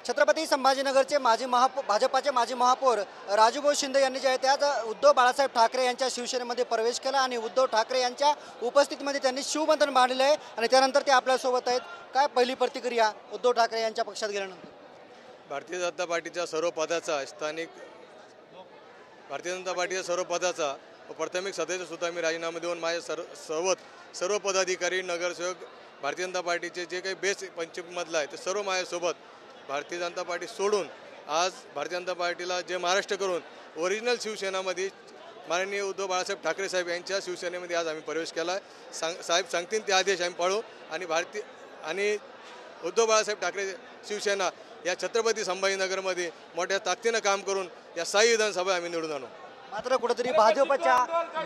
छत्रपती संभाजीनगरचे भाजपाचे माजी महापौर राजूभाऊ शिंदे यांनी जे आहे त्याच उद्धव बाळासाहेब ठाकरे यांच्या शिवसेनेमध्ये प्रवेश केला आणि उद्धव ठाकरे यांच्या उपस्थितीमध्ये त्यांनी शिवबंधन बांधलेले आहे आणि त्यानंतर ते आपल्यासोबत आहेत। काय पहिली प्रतिक्रिया उद्धव ठाकरे यांच्या पक्षात गेल्यानंतर? भारतीय जनता पार्टीच्या सर्व पदाचा प्राथमिक सदस्य सुद्धा मी राजीनामा देऊन माझे सर्व पदाधिकारी नगरसेवक भारतीय जनता पार्टीचे जे काही बेस पंचमधला आहे ते सर्व माझ्यासोबत भारतीय जनता पार्टी सोडून आज भारतीय जनता पार्टीला जे महाराष्ट्र करून ओरिजिनल शिवसेनामध्ये माननीय उद्धव बाळासाहेब ठाकरे साहेब यांच्या शिवसेनेमध्ये आज आम्ही प्रवेश केला आहे। साहेब सांगतील ते आदेश आम्ही पाळू आणि उद्धव बाळासाहेब ठाकरे शिवसेना या छत्रपती संभाजीनगरमध्ये मोठ्या ताकदीनं काम करून या 6 विधानसभा आम्ही निवडून आणू। मात्र कुठेतरी भाजपच्या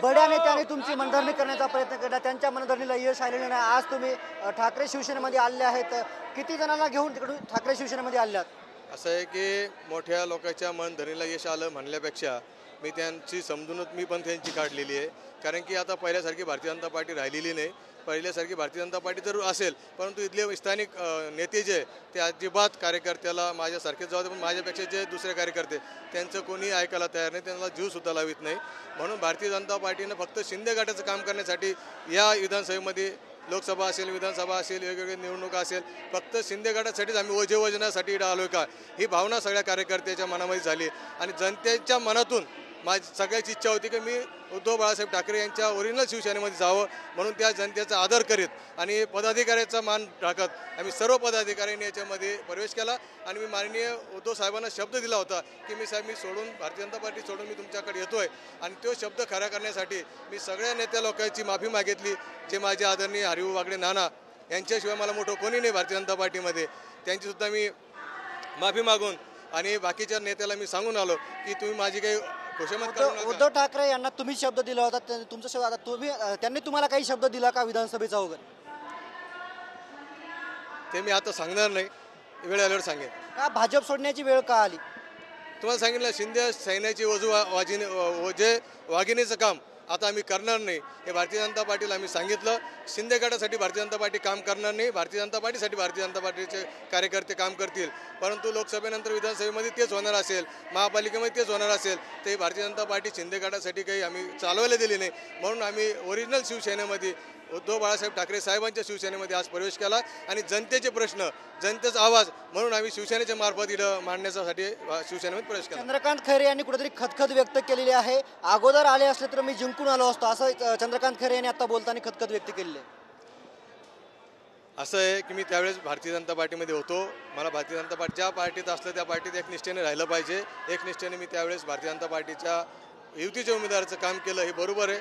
बड्या नेत्यांनी तुमची मनधरणी करण्याचा प्रयत्न केला, त्यांच्या मनधरणीला यश आलेलं नाही। आज तुम्ही ठाकरे शिवसेनेमध्ये आले आहेत, किती जणांना घेऊन तिकडून ठाकरे शिवसेनेमध्ये आल्यात? असं आहे की मोठ्या लोकांच्या मनधरणीला यश आलं म्हणल्यापेक्षा मी त्यांची समजूनच मी पण त्यांची काढलेली आहे, कारण की आता पहिल्यासारखी भारतीय जनता पार्टी राहिलेली नाही। पहिल्यासारखी भारतीय जनता पार्टी जरूर असेल, परंतु इथले स्थानिक नेते जे ते अजिबात कार्यकर्त्याला माझ्यासारखेच जाऊ दे, पण माझ्यापेक्षा जे दुसरे कार्यकर्ते त्यांचं कोणी ऐकायला तयार नाही, त्यांना जीवसुद्धा लावित नाही। म्हणून भारतीय जनता पार्टीनं फक्त शिंदे गटाचं काम करण्यासाठी या विधानसभेमध्ये लोकसभा असेल, विधानसभा असेल, वेगवेगळे निवडणुका असेल, फक्त शिंदे गटासाठीच आम्ही वजनासाठी इकडं आलो का ही भावना सगळ्या कार्यकर्त्याच्या मनामध्ये झाली आणि जनतेच्या मनातून माझी सगळ्याची इच्छा होती की मी उद्धव बाळासाहेब ठाकरे यांच्या ओरिजिनल शिवसेनेमध्ये जावं, म्हणून त्या जनतेचा आदर करीत आणि पदाधिकाऱ्याचा मान राखत आम्ही सर्व पदाधिकाऱ्यांनी याच्यामध्ये प्रवेश केला आणि मी माननीय उद्धव साहेबांना शब्द दिला होता की मी सोडून भारतीय जनता पार्टी सोडून मी तुमच्याकडे येतोय आणि तो शब्द खरा करण्यासाठी मी सगळ्या नेत्या लोकांची माफी मागितली। जे माझे आदरणीय हरिभाऊ वागडे नाना यांच्याशिवाय मला मोठं कोणी नाही भारतीय जनता पार्टीमध्ये, त्यांचीसुद्धा मी माफी मागून आणि बाकीच्या नेत्याला मी सांगून आलो की तुम्ही माझी काही उद्धव ठाकरे यांना तुम्ही शब्द दिला होता, तुमचा शब्द आता त्यांनी तुम्हाला काही शब्द दिला का विधानसभेचा वगैरे? ते मी आता सांगणार नाही, वेळ आल्यावर सांगेन। का भाजप सोडण्याची वेळ का आली? तुम्हाला सांगितलं शिंदे सैन्याची वाघिणीचं काम आता आम्ही करणार नाही, हे भारतीय जनता पार्टीला आम्ही सांगितलं। शिंदे गटासाठी भारतीय जनता पार्टी काम करणार नाही, भारतीय जनता पार्टीसाठी भारतीय जनता पार्टीचे कार्यकर्ते काम करतील, परंतु लोकसभेनंतर विधानसभेमध्ये तेच होणार असेल, महापालिकेमध्ये तेच होणार असेल, ते भारतीय जनता पार्टी शिंदे गटासाठी काही आम्ही चालवायला दिली नाही। म्हणून आम्ही ओरिजिनल शिवसेनेमध्ये उद्धव बाळासाहेब ठाकरे साहेबांच्या शिवसेनेमध्ये आज प्रवेश केला आणि जनतेचे प्रश्न, जनतेचा आवाज म्हणून आम्ही शिवसेनेच्या मार्फत इथं मांडण्यासाठी शिवसेनेमध्ये प्रवेश केला। चंद्रकांत खैरे यांनी कुठेतरी खतखत व्यक्त केलेली आहे, अगोदर आले असले तर मी जिंकून आलो असतो, असं चंद्रकांत खैरे यांनी आता बोलताना खतखत व्यक्त केलेली आहे। असं आहे की मी त्यावेळेस भारतीय जनता पार्टीमध्ये होतो, मला भारतीय जनता पार्टी ज्या पार्टीत असलं त्या पार्टीत एकनिष्ठेने राहिलं पाहिजे, एकनिष्ठेने मी त्यावेळेस भारतीय जनता पार्टीच्या युतीच्या उमेदवाराचं काम केलं, हे बरोबर आहे।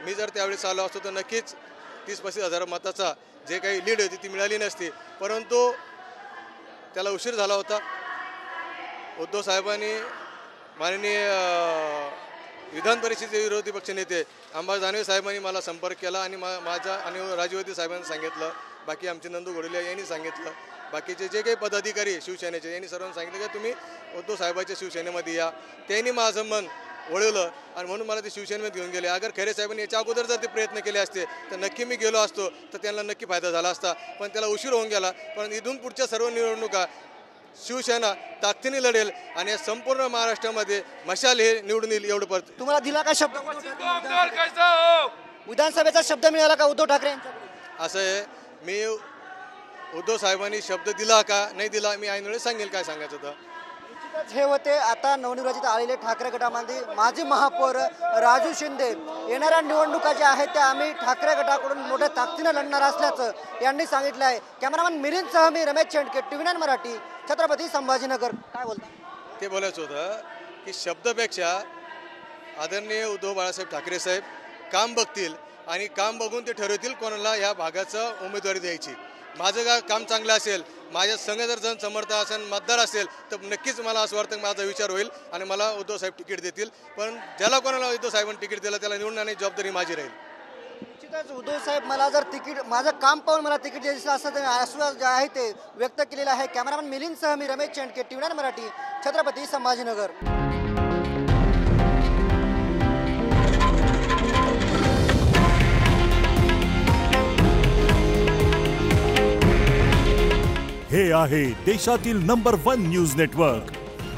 मी जर त्यावेळेस आलो असतो तर नक्कीच 30-35 हजार मताचा जे काही लीड होती ती मिळाली नसती, परंतु त्याला उशीर झाला होता। उद्धव साहेबांनी माननीय विधान परिषदेचे विरोधी पक्षनेते अंबा दानवे साहेबांनी मला संपर्क केला आणि माझ्या आणि राजवती साहेबांनी सांगितलं, बाकी आमचे नंदू घोडेले यांनी सांगितलं, बाकीचे जे काही पदाधिकारी शिवसेनेचे यांनी सर्वांनी सांगितलं की तुम्ही उद्धव साहेबांच्या शिवसेनेमध्ये या। त्यांनी माझं मन वळवलं आणि म्हणून मला ते शिवसेनेमध्ये घेऊन गेले। अगर खैरे साहेबांनी याच्या अगोदर जर ते प्रयत्न केले असते तर नक्की मी गेलो असतो, तर त्यांना नक्की फायदा झाला असता, पण त्याला उशीर होऊन गेला। पण इथून पुढच्या सर्व निवडणुका शिवसेना ताकदीने लढेल आणि संपूर्ण महाराष्ट्रामध्ये मशाल हे निवडून येईल एवढं परत। तुम्हाला दिला का शब्द? विधानसभेचा शब्द मिळाला का उद्धव ठाकरे यांच्याकडून? असं आहे, मी उद्धव साहेबांनी शब्द दिला का नाही दिला मी ऐन वेळेस सांगेल काय सांगायचं होतं। हे होते आता नवनिर्वाचित आलेले ठाकरे गटामध्ये माजी महापौर राजू शिंदे। येणाऱ्या निवडणुका ज्या आहेत त्या आम्ही ठाकरे गटाकडून मोठ्या ताकदीनं लढणार असल्याचं यांनी सांगितलं आहे। कॅमेरामॅन मिलिंदसह मी रमेश चेंडके, TV9 मराठी, छत्रपती संभाजीनगर। काय बोलता? ते बोलायचं होतं की शब्दापेक्षा आदरणीय उद्धव बाळासाहेब ठाकरे साहेब काम बघतील आणि काम बघून ते ठरवतील कोणाला या भागाचं उमेदवारी द्यायची। माझं काम चांगलं असेल, माझ्या संघ जर जनसमर्थ असेल, मतदार असेल, तर नक्कीच मला असं वाटतं की माझा विचार होईल आणि मला उद्धव साहेब तिकीट देतील, पण ज्याला कोणाला उद्धव साहेबांनी तिकीट दिलं त्याला निवडून आणण्याची जबाबदारी माझी राहील। निश्चितच उद्धव साहेब मला जर तिकीट, माझं काम पाहून मला तिकीट द्यायचं असं आश्वासन जे आहे ते व्यक्त केलेलं आहे। कॅमेरामॅन मिलिंदसह मी रमेश चेंडके, TV9 मराठी, छत्रपती संभाजीनगर। हे आहे देशातील नंबर 1 न्यूज नेटवर्क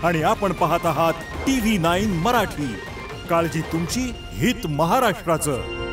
आणि आपण पाहत आहात TV9 मराठी. काळजी तुमची, हित महाराष्ट्राचं.